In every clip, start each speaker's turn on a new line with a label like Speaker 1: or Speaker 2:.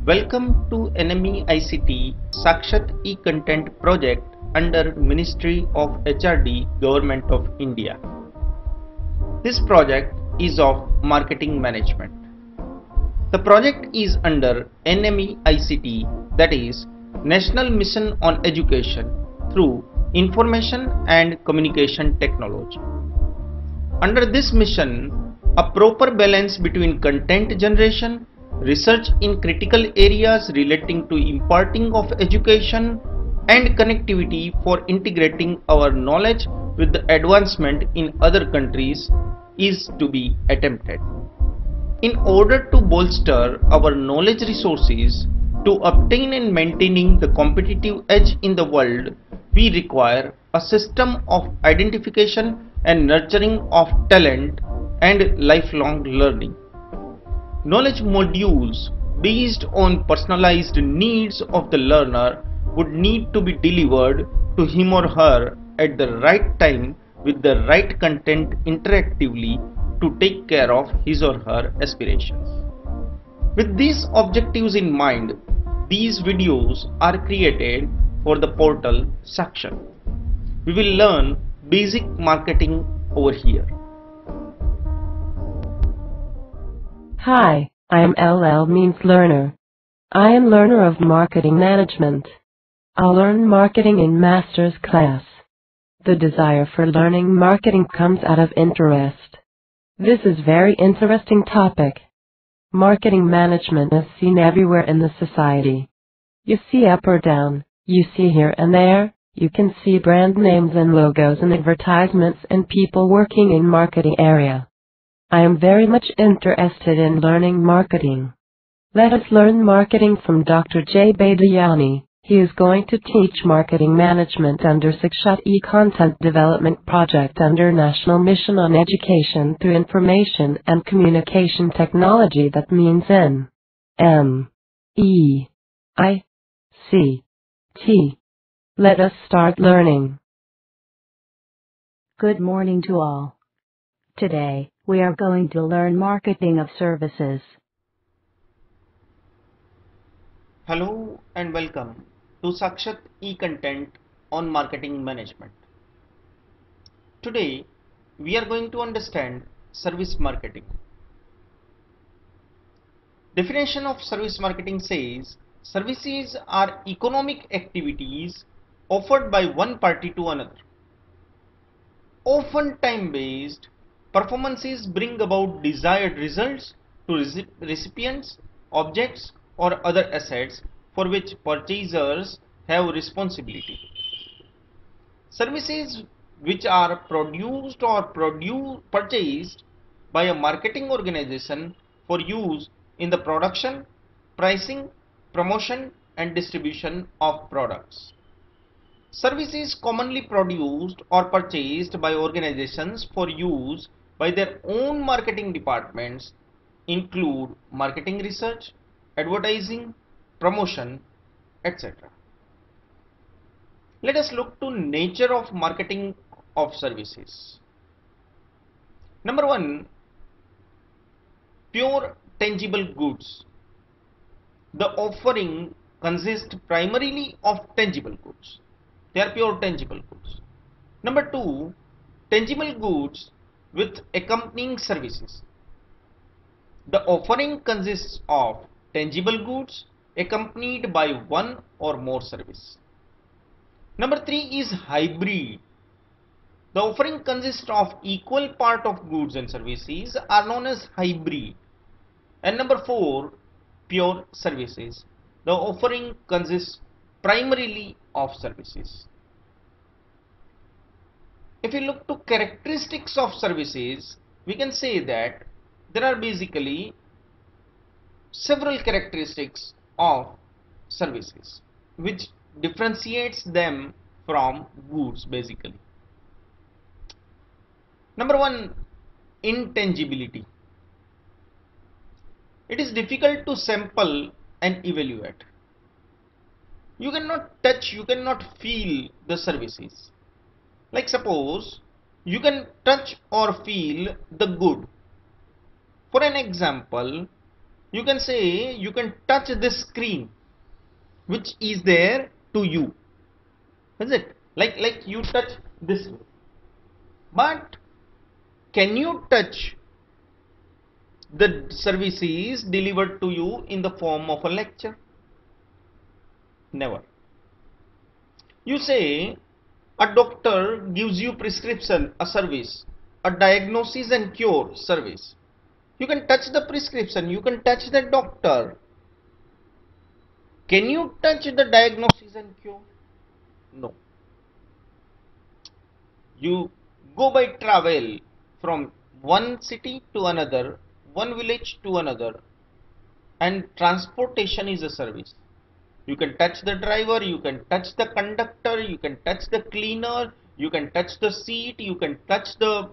Speaker 1: Welcome to NME ICT Sakshat e-Content project under Ministry of HRD Government of India. This project is of marketing management. The project is under NME ICT, that is National Mission on Education through Information and Communication Technology. Under this mission, a proper balance between content generation, research in critical areas relating to imparting of education, and connectivity for integrating our knowledge with the advancement in other countries is to be attempted. In order to bolster our knowledge resources to obtain and maintaining the competitive edge in the world, we require a system of identification and nurturing of talent and lifelong learning. Knowledge modules based on personalized needs of the learner would need to be delivered to him or her at the right time with the right content interactively to take care of his or her aspirations. With these objectives in mind, these videos are created for the portal Sakshat. We will learn basic marketing over here.
Speaker 2: Hi, I am LL means learner. I am learner of marketing management. I'll learn marketing in master's class. The desire for learning marketing comes out of interest. This is very interesting topic. Marketing management is seen everywhere in the society. You see up or down, you see here and there, you can see brand names and logos and advertisements and people working in marketing area. I am very much interested in learning marketing. Let us learn marketing from Dr. J. Badiani. He is going to teach marketing management under Sakshat e-Content Development Project under National Mission on Education through Information and Communication Technology, that means N-M-E-I-C-T. Let us start learning.
Speaker 3: Good morning to all. Today, we are going to learn marketing of services.
Speaker 1: Hello and welcome to Sakshat e-Content on marketing management. Today, we are going to understand service marketing. Definition of service marketing says, services are economic activities offered by one party to another. Often time-based, performances bring about desired results to recipients, objects, or other assets for which purchasers have responsibility. Services which are produced or purchased by a marketing organization for use in the production, pricing, promotion, and distribution of products. Services commonly produced or purchased by organizations for use by their own marketing departments include marketing research, advertising, promotion, etc. Let us look to nature of marketing of services. Number one, pure tangible goods. The offering consists primarily of tangible goods. They are pure tangible goods. Number two, tangible goods with accompanying services. The offering consists of tangible goods accompanied by one or more service. Number three is hybrid. The offering consists of equal part of goods and services are known as hybrid. And number four, pure services. The offering consists primarily of services. If we look to characteristics of services, we can say that there are basically several characteristics of services which differentiates them from goods basically. Number one, intangibility. It is difficult to sample and evaluate. You cannot touch, you cannot feel the services. Like suppose you can touch or feel the good. For an example, You can say you can touch this screen which is there to you, is it? Like you touch this way. But can you touch the services delivered to you in the form of a lecture? Never. You say a doctor gives you prescription, a service, a diagnosis and cure service. You can touch the prescription, you can touch the doctor. Can you touch the diagnosis and cure? No. You go by travel from one city to another, one village to another, and transportation is a service. You can touch the driver, you can touch the conductor, you can touch the cleaner, you can touch the seat, you can touch the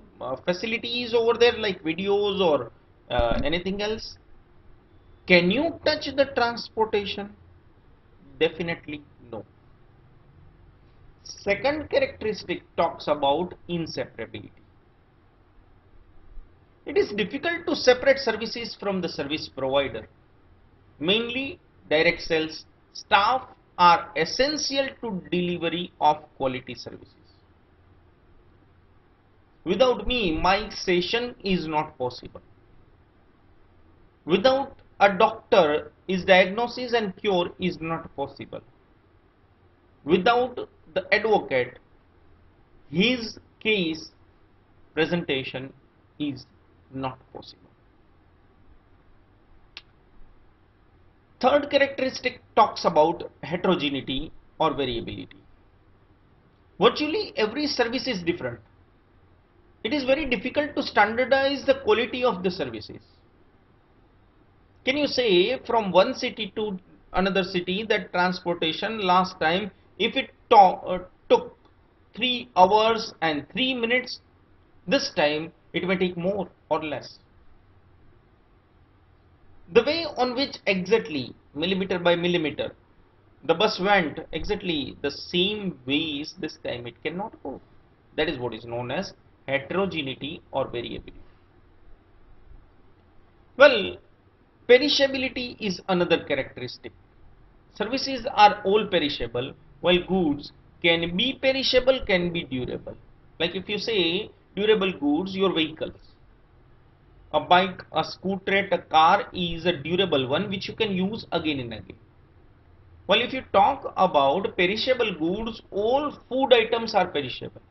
Speaker 1: facilities over there like videos or anything else. Can you touch the transportation? Definitely no. Second characteristic talks about inseparability. It is difficult to separate services from the service provider. Mainly direct sales staff are essential to delivery of quality services. Without me, my session is not possible. Without a doctor, his diagnosis and cure is not possible. Without the advocate, his case presentation is not possible. Third characteristic talks about heterogeneity or variability. Virtually every service is different. It is very difficult to standardize the quality of the services. Can you say from one city to another city that transportation last time, if it took 3 hours and 3 minutes, this time it may take more or less? The way on which exactly, millimeter by millimeter, the bus went exactly the same ways this time it cannot go. That is what is known as heterogeneity or variability. Well, perishability is another characteristic. Services are all perishable, while goods can be perishable, can be durable. Like if you say durable goods, your vehicles. A bike, a scooter, a car is a durable one which you can use again and again. While if you talk about perishable goods, all food items are perishable.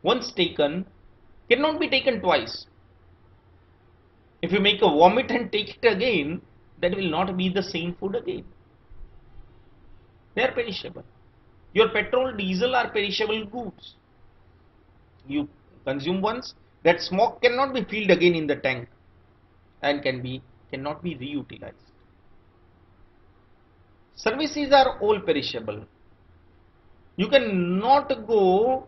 Speaker 1: Once taken, cannot be taken twice. If you make a vomit and take it again, that will not be the same food again. They are perishable. Your petrol, diesel are perishable goods. You consume once, that smoke cannot be filled again in the tank and cannot be reutilized. Services are all perishable. You cannot go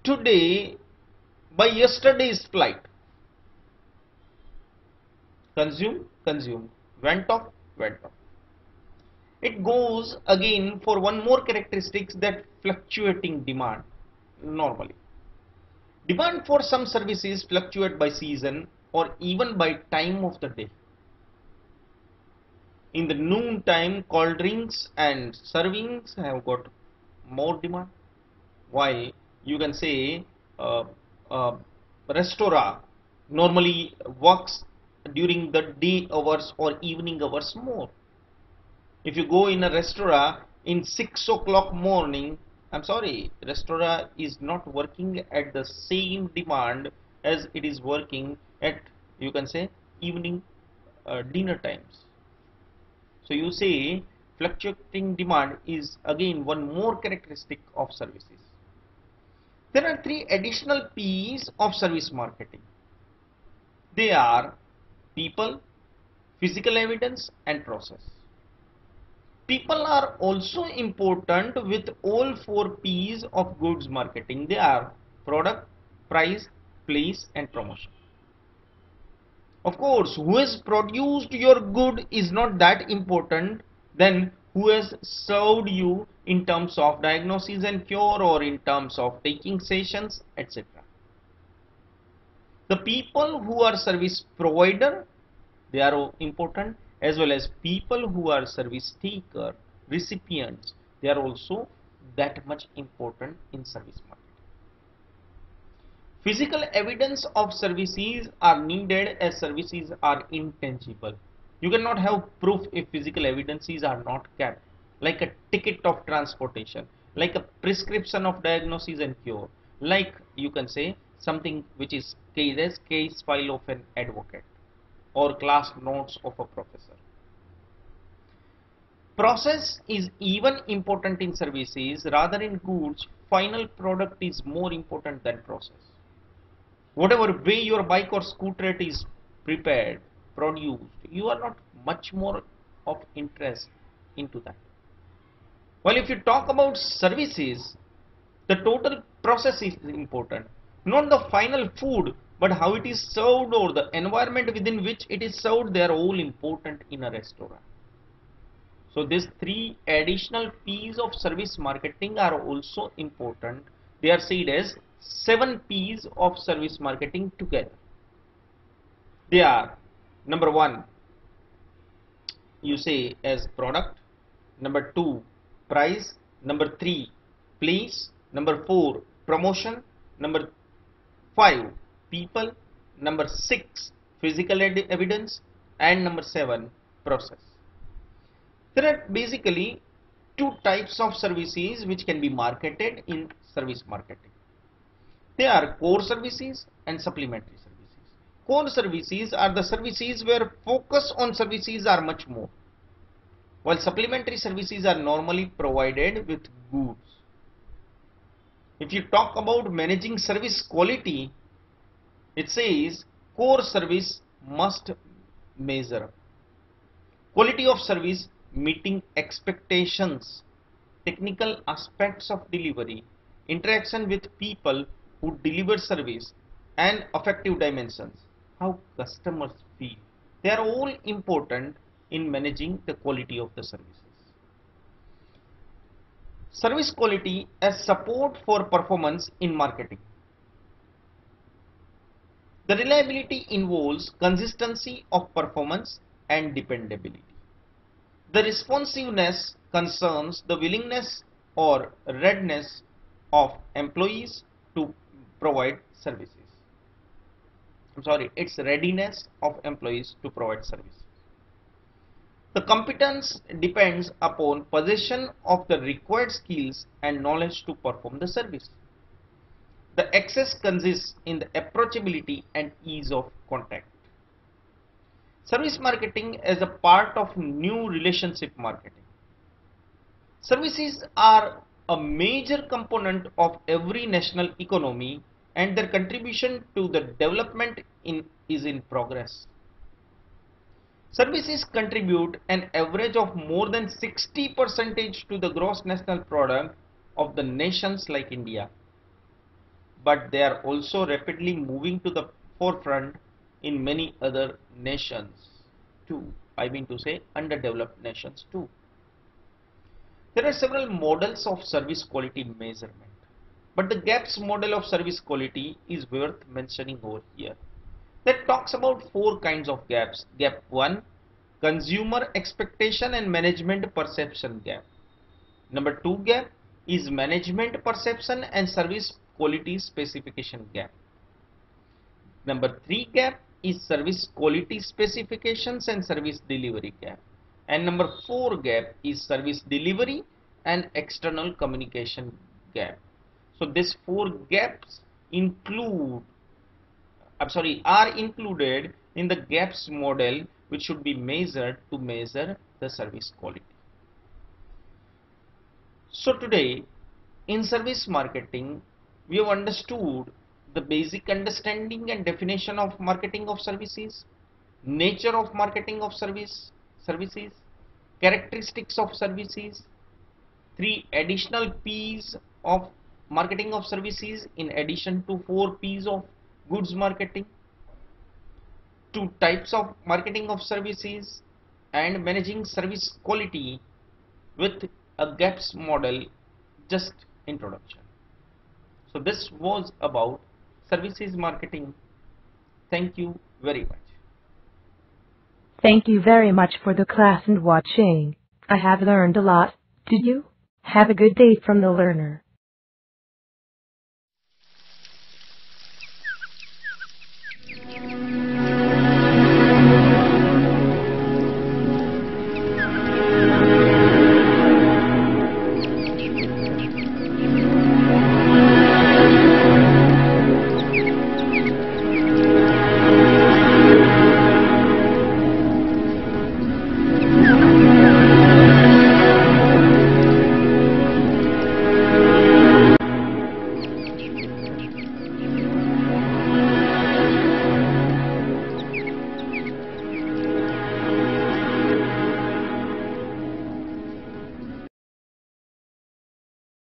Speaker 1: today by yesterday's flight. Consume, went off. It goes again for one more characteristic, that fluctuating demand. Normally, demand for some services fluctuate by season or even by time of the day. In the noon time, cold drinks and servings have got more demand, while you can say restaurant normally works during the day hours or evening hours more. If you go in a restaurant in 6 o'clock morning, I'm sorry, restaurant is not working at the same demand as it is working at, you can say, evening dinner times. So you say fluctuating demand is again one more characteristic of services. There are 3 additional P's of service marketing. They are people, physical evidence and process. People are also important with all 4 P's of goods marketing. They are product, price, place and promotion. Of course, who has produced your good is not that important than who has served you in terms of diagnosis and cure or in terms of taking sessions, etc. The people who are service provider, they are important, as well as people who are service taker, recipients, they are also that much important in service marketing. Physical evidence of services are needed as services are intangible. You cannot have proof if physical evidences are not kept, like a ticket of transportation, like a prescription of diagnosis and cure, like you can say something which is case file of an advocate or class notes of a professor. Process is even important in services rather in goods. Final product is more important than process. Whatever way your bike or scooter is prepared, produced, you are not much more of interest into that. While if you talk about services, the total process is important, not the final food, but how it is served or the environment within which it is served. They are all important in a restaurant. So these three additional P's of service marketing are also important. They are said as 7 P's of service marketing together. They are: number 1, you say as product; number 2, price; number 3, place; number 4, promotion; number 5, people; number 6, physical evidence; and number 7, process. There are basically 2 types of services which can be marketed in service marketing. They are core services and supplementary services. Core services are the services where focus on services are much more, while supplementary services are normally provided with goods. If you talk about managing service quality, it says core service must measure up. Quality of service, meeting expectations, technical aspects of delivery, interaction with people who deliver service, and affective dimensions, how customers feel. They are all important in managing the quality of the services. Service quality as support for performance in marketing. The reliability involves consistency of performance and dependability. The responsiveness concerns the willingness or readiness of employees to provide services. It's readiness of employees to provide services. The competence depends upon possession of the required skills and knowledge to perform the service. The access consists in the approachability and ease of contact. Service marketing as a part of new relationship marketing. Services are a major component of every national economy, and their contribution to the development is in progress. Services contribute an average of more than 60% to the gross national product of the nations like India. But they are also rapidly moving to the forefront in many other nations too. I mean to say underdeveloped nations too. There are several models of service quality measurement, but the GAPS model of service quality is worth mentioning over here. That talks about 4 kinds of gaps. Gap 1, consumer expectation and management perception gap. Number 2 gap is management perception and service quality specification gap. Number 3 gap is service quality specifications and service delivery gap. And number 4 gap is service delivery and external communication gap. So these 4 gaps are included in the GAPS model, which should be measured to measure the service quality. So today in service marketing, we have understood the basic understanding and definition of marketing of services, nature of marketing of services, characteristics of services, 3 additional P's of marketing of services in addition to 4 P's of goods marketing, 2 types of marketing of services, and managing service quality with a GAPS model, just introduction. So this was about services marketing. Thank you very much.
Speaker 3: Thank you very much for the class and watching. I have learned a lot. Did you? Have a good day from the learner.